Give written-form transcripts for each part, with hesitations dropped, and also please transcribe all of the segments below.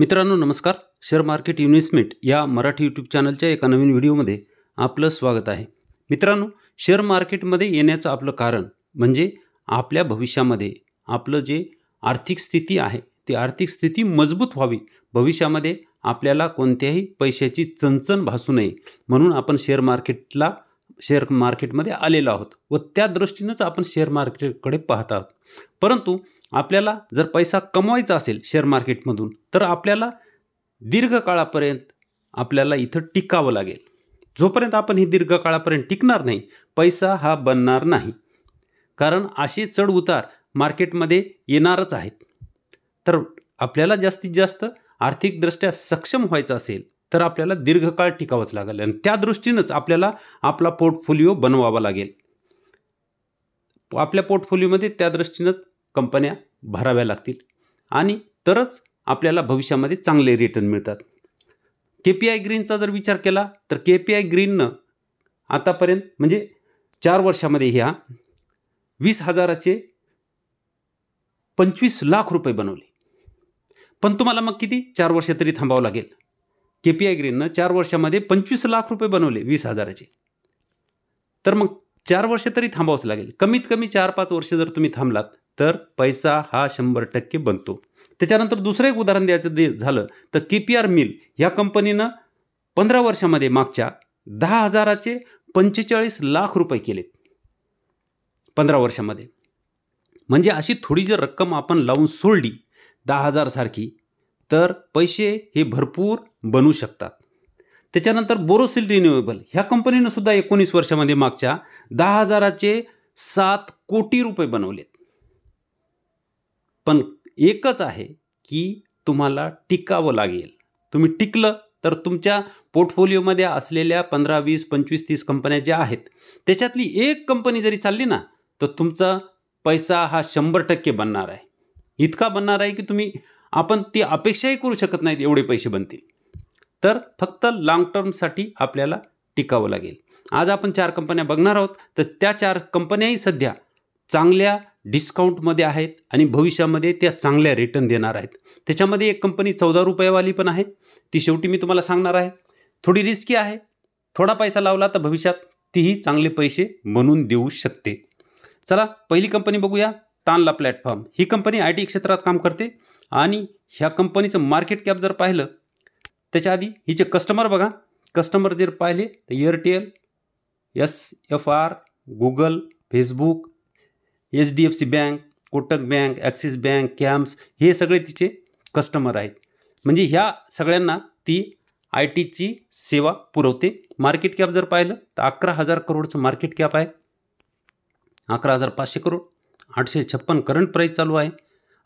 मित्रांनो नमस्कार. Share market investment या मराठी यूट्यूब चॅनलच्या एका नवीन व्हिडिओमध्ये आपलं स्वागत आहे. मित्रांनो, शेअर मार्केटमध्ये येण्याचं आपलं कारण म्हणजे आपल्या भविष्यामध्ये आपलं जे आर्थिक स्थिती आहे ती आर्थिक स्थिती मजबूत व्हावी, भविष्यामध्ये आपल्याला कोणत्याही पैशाची चणचण भासू नये म्हणून आपण शेअर मार्केटमध्ये आलेलो आहोत व त्या दृष्टीनेच आपण शेअर मार्केटकडे पाहत आहोत. परंतु आपल्याला जर पैसा कमवायचा असेल शेअर मार्केटमधून तर आपल्याला दीर्घकाळापर्यंत आपल्याला इथं टिकावं लागेल. जोपर्यंत आपण ही दीर्घकाळापर्यंत टिकणार नाही पैसा हा बनणार नाही, कारण असे चढ उतार मार्केटमध्ये येणारच आहेत. तर आपल्याला जास्तीत जास्त आर्थिकदृष्ट्या सक्षम व्हायचं असेल तर आपल्याला दीर्घकाळ टिकावंच लागेल आणि त्या दृष्टीनेच आपल्याला आपला पोर्टफोलिओ बनवावा लागेल. आपल्या पोर्टफोलिओमध्ये त्या दृष्टीनेच कंपन्या भराव्या लागतील आणि तरच आपल्याला भविष्यामध्ये चांगले रिटर्न मिळतात. KPI ग्रीनचा जर विचार केला तर KPI ग्रीननं आतापर्यंत म्हणजे 4 वर्षामध्ये ह्या 20,000चे 25 लाख रुपये बनवले. पण तुम्हाला मग किती 4 वर्ष तरी थांबावं लागेल. KPI ग्रीननं 4 वर्षामध्ये 25 लाख रुपये बनवले 20,000चे. तर मग 4 वर्ष तरी थांबावंच लागेल. कमीत कमी 4-5 वर्ष जर तुम्ही थांबलात तर पैसा हा 100% बनतो. त्याच्यानंतर दुसरं एक उदाहरण द्यायचं झालं तर KPR मिल ह्या कंपनीनं 15 वर्षामध्ये मागच्या 10,000चे 45 लाख रुपये केलेत 15 वर्षामध्ये. म्हणजे अशी थोडी जर रक्कम आपण लावून सोडली 10,000 सारखी तर पैसे हे भरपूर बनू शकतात. त्याच्यानंतर बोरोसिल रिन्युएबल ह्या कंपनीनं सुद्धा 19 वर्षामध्ये मागच्या 10,000चे 7 कोटी रुपये बनवलेत. पण एकच आहे की तुम्हाला टिकावं लागेल. तुम्ही टिकलं तर तुमच्या पोर्टफोलिओमध्ये असलेल्या 15, 20, 25, 30 कंपन्या ज्या आहेत त्याच्यातली एक कंपनी जरी चालली ना तर तुमचा पैसा हा 100% बनणार आहे. इतका बनणार आहे की आपण ती अपेक्षाही करू शकत नाहीत एवढे पैसे बनतील. तर फक्त लॉंग टर्मसाठी आपल्याला टिकावं लागेल. आज आपण 4 कंपन्या बघणार आहोत तर त्या 4 कंपन्याही सध्या चांगल्या डिस्काउंटमध्ये आहेत आणि भविष्यामध्ये त्या चांगल्या रिटर्न देणार आहेत. त्याच्यामध्ये एक कंपनी 14 रुपयेवाली पण आहे, ती शेवटी मी तुम्हाला सांगणार आहे. थोडी रिस्की आहे, थोडा पैसा लावला तर भविष्यात तीही चांगले पैसे बनवून देऊ शकते. चला पहिली कंपनी बघूया, Tanla platform. He company IT क्षेत्रात काम करते आणि ह्या कंपनीचं मार्केट कॅप जर पाहिलं त्याच्या आधी हिचे कस्टमर बघा. कस्टमर जर पाहिले तर Airtel, SFR, Google, Facebook, HDFC bank, Kotak bank, axis bank, camps हे सगळे तिचे कस्टमर आहेत. म्हणजे ह्या सगळ्यांना ती ITची सेवा पुरवते. मार्केट कॅप जर पाहिलं तर 11,000 करोडचं मार्केट कॅप आहे. 11,500 करोड, 856 करंट प्राईस चालू आहे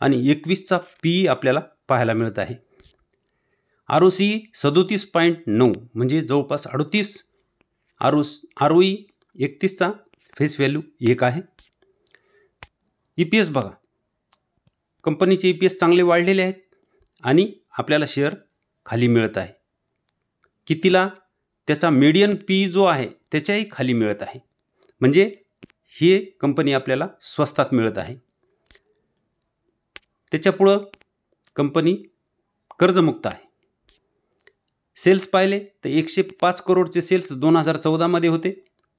आणि 21चा PE आपल्याला पाहायला मिळत आहे. ROCE 37.9 म्हणजे जवळपास 38. ROE 31चा, फेस व्हॅल्यू 1 आहे. EPS बघा, कंपनीचे EPS चांगले वाढलेले आहेत आणि आपल्याला शेअर खाली मिळत आहे. कितीला? त्याचा मीडियन PE जो आहे त्याच्याही खाली मिळत आहे. म्हणजे ही कंपनी आपल्याला स्वस्तात मिळत आहे. त्याच्यापुढं कंपनी कर्जमुक्त आहे. सेल्स पाहिले तर 105 करोडचे सेल्स 2014 होते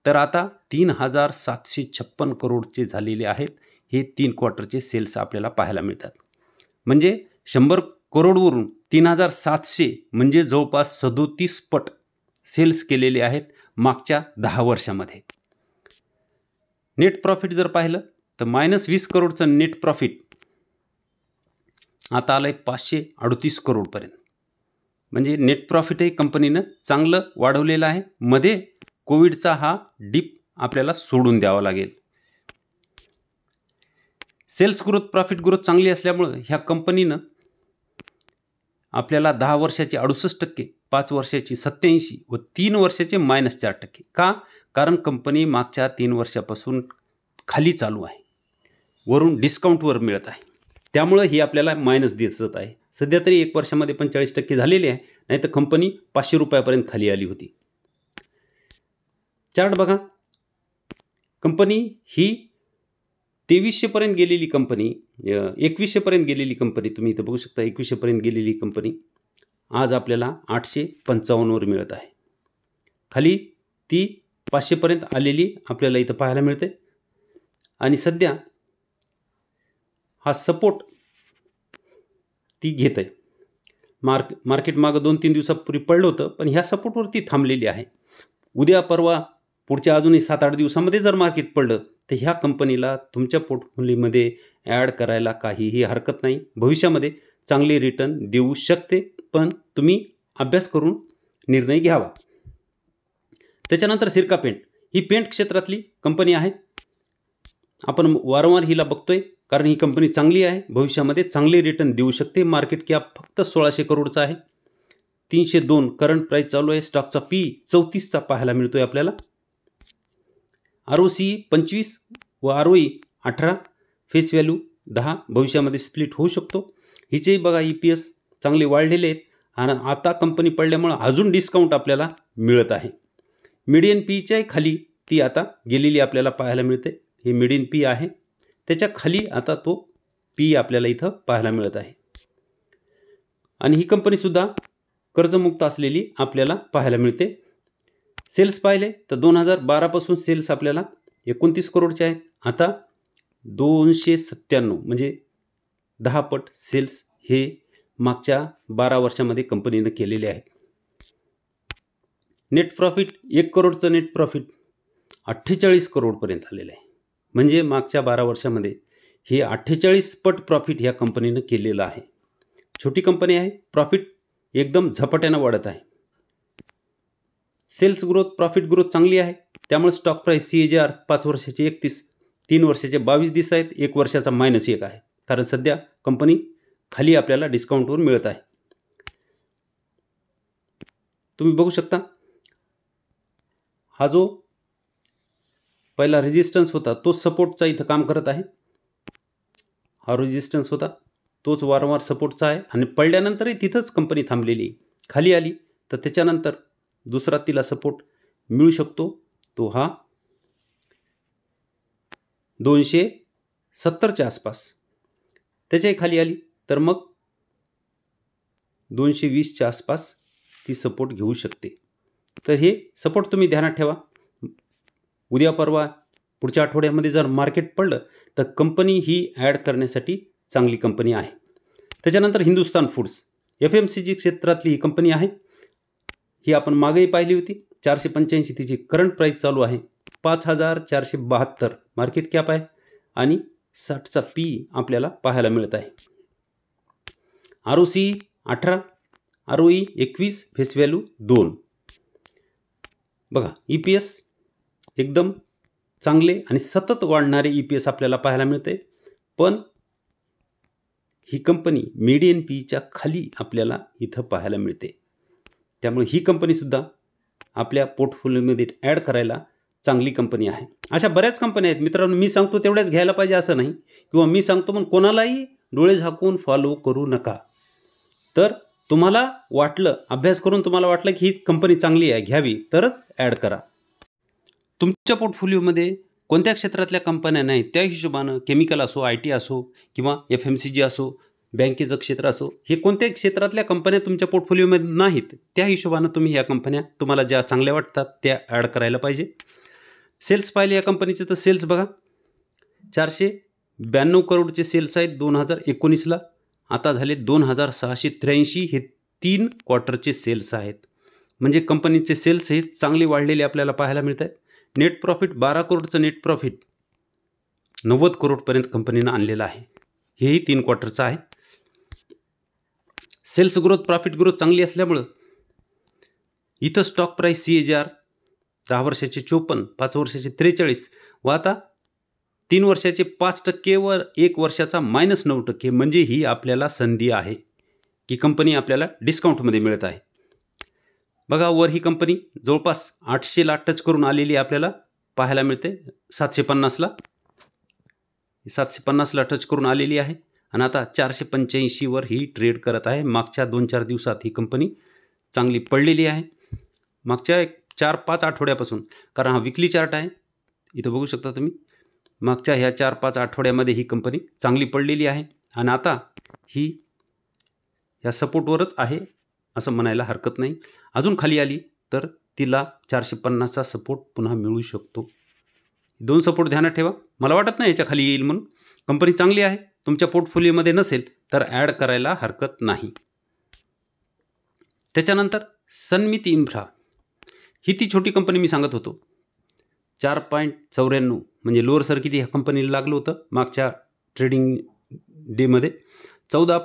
तर आता 3,756 करोडचे झालेले आहेत. हे 3 क्वार्टरचे सेल्स आपल्याला पाहायला मिळतात. म्हणजे 100 करोडवरून 3,700 म्हणजे जवळपास 37 पट सेल्स केलेले आहेत मागच्या 10 वर्षामध्ये. नेट प्रॉफिट जर पाहिलं तर -20 करोडचं नेट प्रॉफिट आता आलं आहे 538 करोडपर्यंत. म्हणजे नेट प्रॉफिटही कंपनीनं चांगलं वाढवलेलं आहे. मध्ये कोविडचा हा डिप आपल्याला सोडून द्यावा लागेल. सेल्स ग्रोथ, प्रॉफिट ग्रोथ चांगली असल्यामुळं ह्या कंपनीनं आपल्याला 10 वर्षाची 68%, 5 वर्षाची 87% व 3 वर्षाचे -4%. का? कारण कंपनी मागच्या 3 वर्षापासून खाली चालू आहे, वरून डिस्काउंटवर मिळत आहे. त्यामुळं ही आपल्याला मायनस दिसत आहे. सध्या तरी 1 वर्षामध्ये 45% झालेली आहे, नाही तर कंपनी 500 रुपयापर्यंत खाली आली होती. चार्ट बघा, कंपनी ही 2300पर्यंत गेलेली कंपनी, 2100पर्यंत गेलेली कंपनी, तुम्ही इथं बघू शकता 2100पर्यंत गेलेली कंपनी आज आपल्याला 855वर मिळत आहे. खाली ती 500पर्यंत आलेली आपल्याला इथं पाहायला मिळते. आणि सध्या हा सपोर्ट ती घेत आहे. मार्केट मागं 2-3 दिवसापूर्वी पडलं होतं, पण ह्या सपोर्टवरती थांबलेली आहे. उद्या परवा पुढच्या अजूनही 7-8 दिवसामध्ये जर मार्केट पडलं तर ह्या कंपनीला तुमच्या पोर्टफोलिओमध्ये ॲड करायला काहीही हरकत नाही. भविष्यामध्ये चांगले रिटर्न देऊ शकते, पण तुम्ही अभ्यास करून निर्णय घ्यावा. त्याच्यानंतर सिरका पेंट ही पेंट क्षेत्रातली कंपनी आहे. आपण वारंवार हिला बघतोय कारण ही कंपनी चांगली आहे, भविष्यामध्ये चांगले रिटर्न देऊ शकते. मार्केट कॅप फक्त 1600 करोडचा आहे. 302 करंट प्राईस चालू आहे. स्टॉकचा पी 34चा पाहायला मिळतोय आपल्याला. ROC 25 व ROE 18, फेस व्हॅल्यू 10. भविष्यामध्ये स्प्लिट होऊ शकतो. हिचेही बघा EPS चांगले वाढलेले आहेत आणि आता कंपनी पडल्यामुळे अजून डिस्काउंट आपल्याला मिळत आहे. मीडियन पीच्या खाली ती आता गेलेली आपल्याला पाहायला मिळते. हे मीडियन पी आहे, त्याच्या खाली आता तो पी आपल्याला इथं पाहायला मिळत आहे. आणि ही कंपनीसुद्धा कर्जमुक्त असलेली आपल्याला पाहायला मिळते. सेल्स पाहिले तर 2012 पासून सेल्स आपल्याला 29 करोडचे आहेत. आता 297 म्हणजे 10 पट सेल्स हे मागच्या 12 वर्षामध्ये कंपनीनं केलेले आहेत. नेट प्रॉफिट 1 करोडचं नेट प्रॉफिट 48 करोडपर्यंत आलेलं आहे. म्हणजे मागच्या 12 वर्षामध्ये हे 48 पट प्रॉफिट ह्या कंपनीनं केलेलं आहे. छोटी कंपनी आहे, प्रॉफिट एकदम झपाट्यानं वाढत आहे. सेल्स ग्रोथ, प्रॉफिट ग्रोथ चांगली आहे. त्यामुळे स्टॉक प्राईस CAGR 5 वर्षाचे 31, 3 वर्षाचे 22 दिसत आहेत. 1 वर्षाचा -1 आहे, कारण सध्या कंपनी खाली आपल्याला डिस्काउंटवर मिळत आहे. तुम्ही बघू शकता हा जो पहिला रेजिस्टन्स होता तो सपोर्टचा इथं काम करत आहे. हा रेजिस्टन्स होता तोच वारंवार सपोर्टचा आहे आणि पडल्यानंतरही तिथंच कंपनी थांबलेली. खाली आली तर त्याच्यानंतर दुसरा तिला सपोर्ट मिळू शकतो. तो हा 270च्या आसपास. त्याच्याही खाली आली तर मग 220च्या आसपास ती सपोर्ट घेऊ शकते. तर हे सपोर्ट तुम्ही ध्यानात ठेवा. उद्या परवा पुढच्या आठवड्यामध्ये जर मार्केट पडलं तर कंपनी ही ॲड करण्यासाठी चांगली कंपनी आहे. त्याच्यानंतर हिंदुस्तान फूड्स FMCG क्षेत्रातली ही कंपनी आहे. ही आपण मागेही पाहिली होती. 485 तिची करंट प्राईस चालू आहे. 5472 मार्केट कॅप आहे आणि 60चा पी आपल्याला पाहायला मिळत आहे. ROC 18, ROE 21, face value 2. बघा EPS एकदम चांगले आणि सतत वाढणारे EPS आपल्याला पाहायला मिळते. पण ही कंपनी मीडियन पीच्या खाली आपल्याला इथं पाहायला मिळते. त्यामुळे ही कंपनीसुद्धा आपल्या पोर्टफोलिओमध्ये ॲड करायला चांगली कंपनी आहे. अशा बऱ्याच कंपन्या आहेत मित्रांनो. मी सांगतो तेवढ्याच घ्यायला पाहिजे असं नाही, किंवा मी सांगतो पण कोणालाही डोळे झाकून फॉलो करू नका. तर तुम्हाला वाटलं, अभ्यास करून तुम्हाला वाटलं की ही कंपनी चांगली आहे, घ्यावी, तरच ॲड करा. तुमच्या पोर्टफोलिओमध्ये कोणत्या क्षेत्रातल्या कंपन्या नाहीत त्या हिशोबानं, केमिकल असो, IT असो किंवा FMCG असो, बँकेचं क्षेत्र असो, हे कोणत्याही क्षेत्रातल्या कंपन्या तुमच्या पोर्टफोलिओमध्ये नाहीत त्या हिशोबानं तुम्ही ह्या कंपन्या तुम्हाला ज्या चांगल्या वाटतात त्या ॲड करायला पाहिजे. सेल्स पाहिले या कंपनीचे तर सेल्स बघा 492 करोडचे सेल्स आहेत 2019ला. आता झाले 2683. हे 3 क्वार्टरचे सेल्स आहेत. म्हणजे कंपनीचे सेल्स हे चांगले वाढलेले आपल्याला पाहायला मिळत आहेत. नेट प्रॉफिट 12 करोडचं नेट प्रॉफिट 90 करोडपर्यंत कंपनीनं आणलेलं आहे. हेही 3 क्वार्टरचं आहे. सेल्स ग्रोथ, प्रॉफिट ग्रोथ चांगली असल्यामुळं इथं स्टॉक प्राईस CAGR 10 वर्षाचे 54, 5 वर्षाचे 43 व आता 3 वर्षाचे 5% व 1 वर्षाचा -9%. म्हणजे ही आपल्याला संधी आहे की कंपनी आपल्याला डिस्काउंटमध्ये मिळत आहे. बघा वर ही कंपनी जवळपास 800ला टच करून आलेली आपल्याला पाहायला मिळते. 750ला 750ला टच करून आलेली आहे आणि आता 485वर ही ट्रेड करत आहे. मागच्या 2-4 दिवसात ही कंपनी चांगली पडलेली आहे. मागच्या 4-5 आठवड्यापासून, कारण हा विकली चार्ट आहे, इथं बघू शकता तुम्ही. मागच्या ह्या 4-5 आठवड्यामध्ये ही कंपनी चांगली पडलेली आहे आणि आता ही या सपोर्टवरच आहे असं म्हणायला हरकत नाही. अजून खाली आली तर तिला 450चा सपोर्ट पुन्हा मिळू शकतो. 2 सपोर्ट ध्यानात ठेवा. मला वाटत नाही याच्या खाली येईल म्हणून. कंपनी चांगली आहे. तुमच्या पोर्टफोलिओमध्ये नसेल तर ॲड करायला हरकत नाही. त्याच्यानंतर सन्मित इन्फ्रा ही ती छोटी कंपनी मी सांगत होतो. 4.94 म्हणजे लोअर सर्किट ह्या कंपनीला लागलं होतं मागच्या ट्रेडिंग डेमध्ये. 14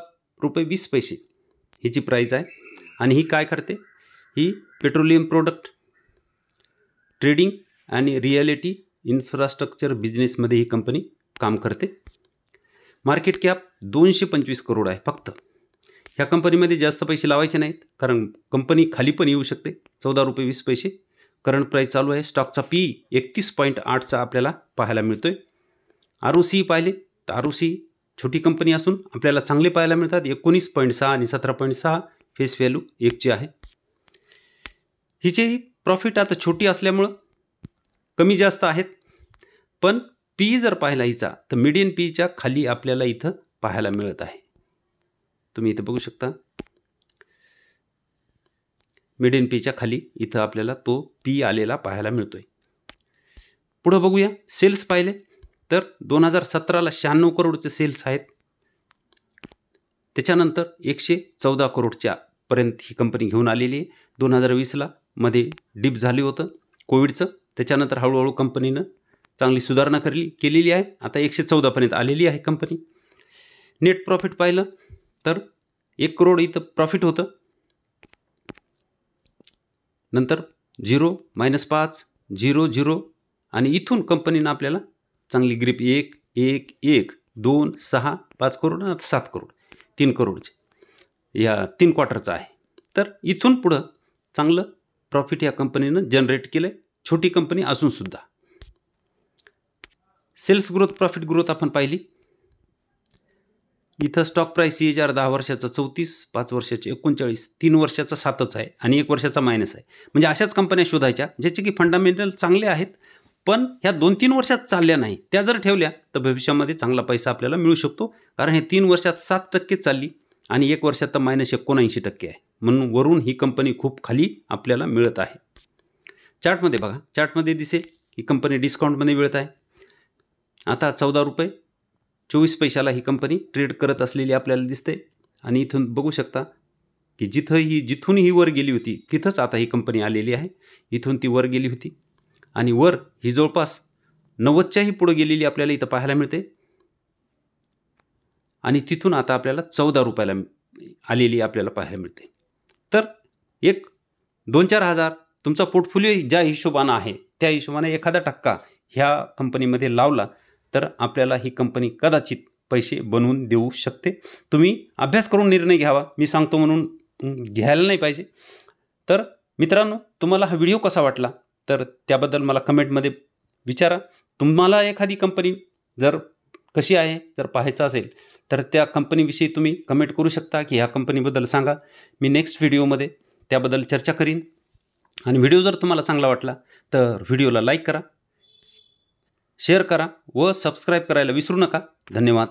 रुपये 20 पैसे हिची प्राईस आहे. आणि ही काय करते? ही पेट्रोलियम प्रोडक्ट ट्रेडिंग आणि रिॲलिटी इन्फ्रास्ट्रक्चर बिझनेसमध्ये ही कंपनी काम करते. मार्केट कॅप 225 करोड आहे फक्त. ह्या कंपनीमध्ये जास्त पैसे लावायचे नाहीत कारण कंपनी खाली पण येऊ शकते. 14 रुपये 20 पैसे करंट प्राईस चालू आहे. स्टॉकचा पी 31.8चा आपल्याला पाहायला मिळतोय. ROC पाहिले तर ROC छोटी कंपनी असून आपल्याला चांगले पाहायला मिळतात. 19.6 आणि 17.6 फेस व्हॅल्यू एकची आहे. हिची प्रॉफिट आता छोटी असल्यामुळं कमी जास्त आहेत, पण पी जर पाहिला हिचा तर मीडियन पीच्या खाली आपल्याला इथं पाहायला मिळत आहे. तुम्ही इथं बघू शकता मीडियन पीच्या खाली इथं आपल्याला तो पी आलेला पाहायला मिळतोय. पुढं बघूया. सेल्स पाहिले तर 2017ला 96 करोडचे सेल्स आहेत. त्याच्यानंतर 114 करोडच्या पर्यंत ही कंपनी घेऊन आलेली आहे. 2020ला मध्ये डिप झाली होतं कोविडचं. त्याच्यानंतर हळूहळू कंपनीनं चांगली सुधारणा केलेली आहे. आता 114 पर्यंत आलेली आहे कंपनी. नेट प्रॉफिट पाहिलं तर 1 करोड इथं प्रॉफिट होतं. नंतर 0, -5, 0, 0 आणि इथून कंपनीनं आपल्याला चांगली ग्रिप 1, 1, 1, 2, 6, 5 करोड आणि 7 करोड 3 करोडचे या 3 क्वार्टरचा आहे. तर इथून पुढं चांगलं प्रॉफिट या कंपनीनं जनरेट केलं आहे, छोटी कंपनी असूनसुद्धा. सेल्स ग्रोथ प्रॉफिट ग्रोथ आपण पाहिली. इथं स्टॉक प्राईस CAGR 10 वर्षाचा 34, 5 वर्षाचे 39, 3 वर्षाचा 7च आहे आणि 1 वर्षाचा मायनस आहे. म्हणजे अशाच कंपन्या शोधायच्या ज्याचे की फंडामेंटल चांगले आहेत, पण ह्या 2-3 वर्षात चालल्या नाही. त्या जर ठेवल्या तर भविष्यामध्ये चांगला पैसा आपल्याला मिळू शकतो. कारण हे 3 वर्षात 7% चालली आणि 1 वर्षात तर -79% आहे. म्हणून वरून ही कंपनी खूप खाली आपल्याला मिळत आहे. चार्टमध्ये बघा. चार्टमध्ये दिसेल ही कंपनी डिस्काउंटमध्ये मिळत आहे. आता 14 रुपये 24 पैशाला ही कंपनी ट्रेड करत असलेली आपल्याला दिसते. आणि इथून बघू शकता की जिथून ही वर गेली होती तिथंच आता ही कंपनी आलेली आहे. इथून ती वर गेली होती आणि वर ही जवळपास 90च्याही पुढे गेलेली आपल्याला इथं पाहायला मिळते. आणि तिथून आता आपल्याला 14 रुपयाला आलेली आपल्याला पाहायला मिळते. तर एक 2-4 हजार तुमचा पोर्टफोलिओ ज्या हिशोबानं आहे त्या हिशोबाने 1% ह्या कंपनीमध्ये लावला तर आपल्याला ही कंपनी कदाचित पैसे बनवून देऊ शकते. तुम्ही अभ्यास करून निर्णय घ्यावा. मी सांगतो म्हणून घ्यायला नाही पाहिजे. तर मित्रांनो, तुम्हाला हा व्हिडिओ कसा वाटला तर त्याबद्दल मला कमेंटमध्ये विचारा. तुम्हाला एखादी कंपनी जर कशी आहे जर पाहायचं असेल तर त्या कंपनीविषयी तुम्ही कमेंट करू शकता की ह्या कंपनीबद्दल सांगा. मी नेक्स्ट व्हिडिओमध्ये त्याबद्दल चर्चा करीन. आणि व्हिडिओ जर तुम्हाला चांगला वाटला तर व्हिडिओला लाईक करा, शेअर करा व सबस्क्राईब करायला विसरू नका. धन्यवाद.